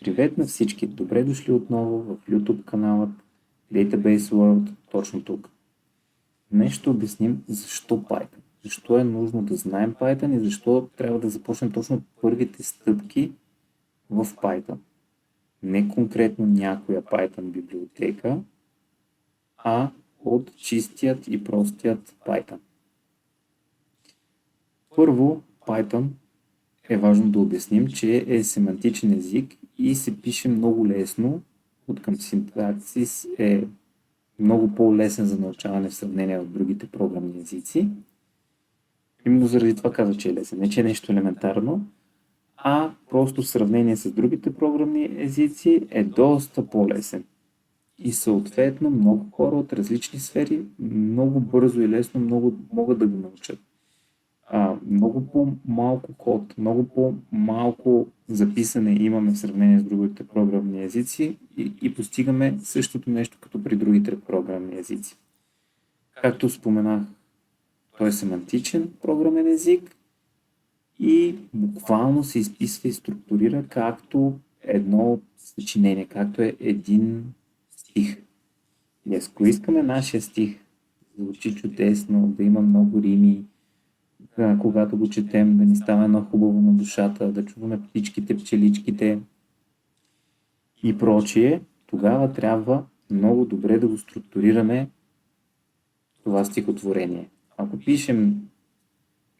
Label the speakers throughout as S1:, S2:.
S1: Привет на всички! Добре дошли отново в YouTube каналът Database World, точно тук. Днес ще обясним защо Python. Защо е нужно да знаем Python и защо трябва да започнем точно първите стъпки в Python. Не конкретно някоя Python библиотека, а от чистият и простият Python. Първо, Python е важно да обясним, че е семантичен език и се пише много лесно, от към синтаксис е много по-лесен за научаване в сравнение от другите програмни езици. Именно заради това казва, че е лесен. Не, че е нещо елементарно, а просто в сравнение с другите програмни езици е доста по-лесен. И съответно много хора от различни сфери много бързо и лесно могат да го научат. Много по-малко код, много по-малко записане имаме в сравнение с другите програмни езици и постигаме същото нещо като при другите програмни езици. Както споменах, той е семантичен програмен език и буквално се изписва и структурира както едно съчинение, както е един стих. И ако искаме нашия стих да звучи чудесно, да има много рими, когато го четем, да ни става едно хубаво на душата, да чуваме птичките, пчеличките и прочие, тогава трябва много добре да го структурираме това стихотворение. Ако пишем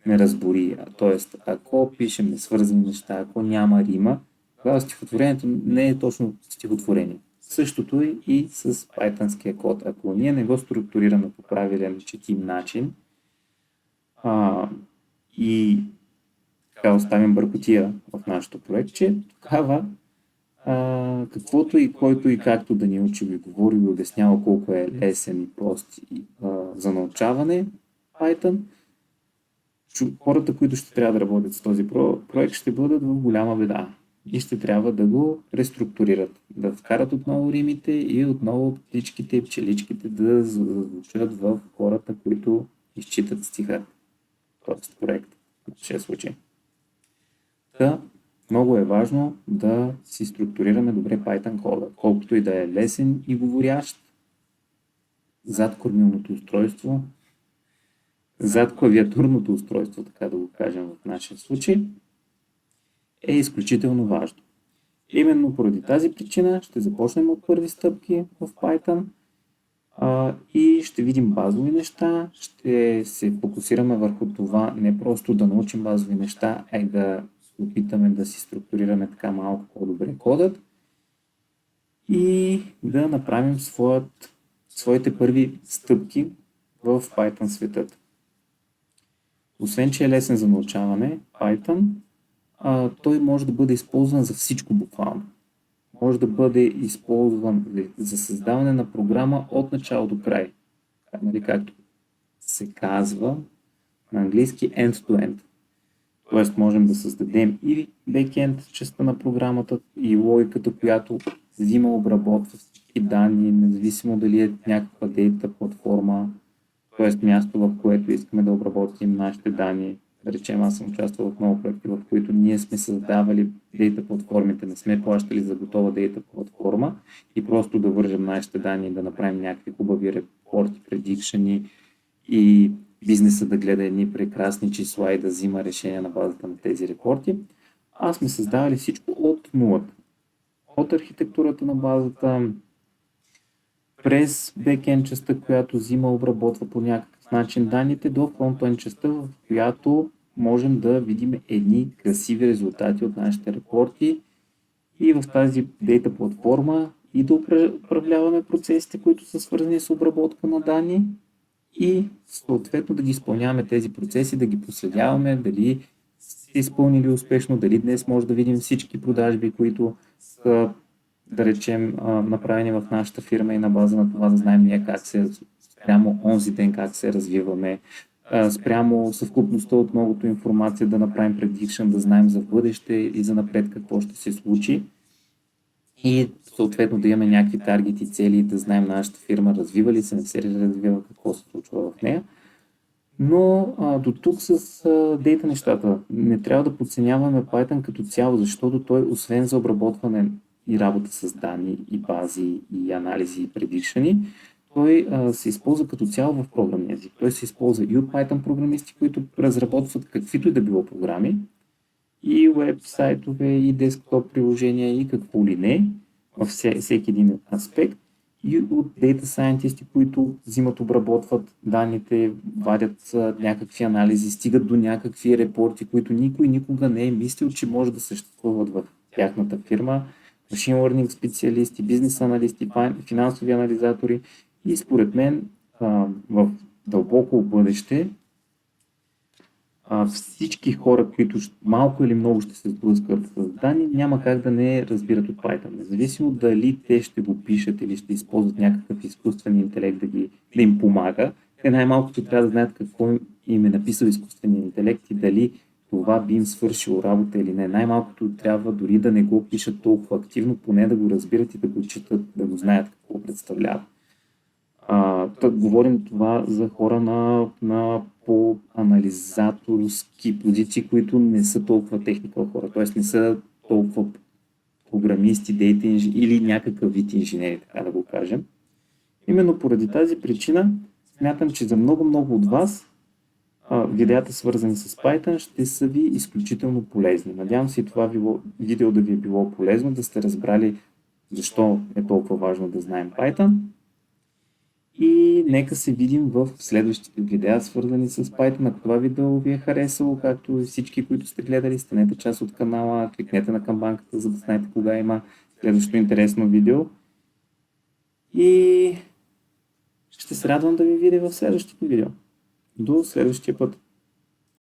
S1: неразбори, т.е. ако пишем несвързани неща, ако няма рима, тогава стихотворението не е точно стихотворение. Същото е и с Python-ския код. Ако ние не го структурираме по правилен четим начин, и така оставим бъркотия в нашото проектче, тогава каквото и който и както да ни учи и говори и обяснява колко е лесен и прост за научаване Python, хората, които ще трябва да работят с този проект, ще бъдат в голяма беда и ще трябва да го реструктурират, да вкарат отново римите и отново птичките и пчеличките да звучат в хората, които изчитат стиха. Тоест проект, в 6 случаи. Много е важно да си структурираме добре Python кода, колкото и да е лесен и говорящ, зад кормилното устройство, зад клавиатурното устройство, така да го кажем в нашия случай, е изключително важно. Именно поради тази причина ще започнем от първи стъпки в Python и ще видим базови неща, ще се фокусираме върху това не просто да научим базови неща, а и да се опитаме да си структурираме така малко по-добре кодът и да направим своите първи стъпки в Python светът. Освен, че е лесен за научаване, Python, той може да бъде използван за всичко буквално. Може да бъде използван за създаване на програма от начало до край. Както се казва на английски end-to-end. Тоест можем да създадем и backend частта на програмата и логиката, която взима, обработва всички данни, независимо дали е някаква дейта платформа, т.е. място, в което искаме да обработим нашите данни. Да речем, аз съм участвал в много проекти, в които ние сме създавали дейта платформите, не сме плащали за готова дейта платформа и просто да вържем нашите данни, да направим някакви хубави репорти, предикшени и бизнеса да гледа едни прекрасни числа и да взима решения на базата на тези репорти. Аз сме създавали всичко от нулата. От архитектурата на базата, през бекенд частта, която взима, обработва по някакъв начин данните, до фронтенд частта, в която можем да видим едни красиви резултати от нашите репорти и в тази дейта платформа и да управляваме процесите, които са свързани с обработка на данни и съответно да ги изпълняваме тези процеси, да ги проследяваме, дали са изпълнили успешно, дали днес може да видим всички продажби, които са, да речем, направени в нашата фирма и на база на това да знаем ние как се спрямо онзи ден как се развиваме, спрямо съвкупността от многото информация да направим prediction, да знаем за бъдеще и за напред какво ще се случи и съответно да имаме някакви таргети, цели, да знаем нашата фирма развива ли се, не се развива, какво се случва в нея. Но до тук с дейта нещата. Не трябва да подценяваме Python като цяло, защото той, освен за обработване и работа с данни и бази и анализи и предикшени, той се използва като цяло в програмния език. Той се използва и от Python програмисти, които разработват каквито и да било програми, и веб сайтове, и десктоп приложения, и какво ли не, във всеки един аспект, и от Data Scientist, които взимат, обработват данните, вадят някакви анализи, стигат до някакви репорти, които никой никога не е мислил, че може да съществуват в тяхната фирма. Machine Learning специалисти, бизнес аналисти, финансови анализатори и според мен в дълбоко бъдеще всички хора, които малко или много ще се сблъскат с данни, няма как да не разбират от Python. Независимо дали те ще го пишат или ще използват някакъв изкуствен интелект да им помага, те най-малкото трябва да знаят какво им е написал изкуственият интелект и дали това би им свършило работа или не. Най-малкото трябва дори да не го пишат толкова активно, поне да го разбират и да го четат, да го знаят какво представлява. Говорим това за хора на по-анализаторски позиции, които не са толкова техникал хора, т.е. не са толкова програмисти, дейта или някакъв вид инженери, така да го кажем. Именно поради тази причина смятам, че за много от вас видеята, свързани с Python, ще са ви изключително полезни. Надявам се и това видео да ви е било полезно, да сте разбрали защо е толкова важно да знаем Python. И нека се видим в следващите видеа, свързани с Python. Ако това видео ви е харесало, както и всички, които сте гледали, станете част от канала, кликнете на камбанката, за да знаете кога има следващото интересно видео. И ще се радвам да ви видя в следващите видео. До следващия път!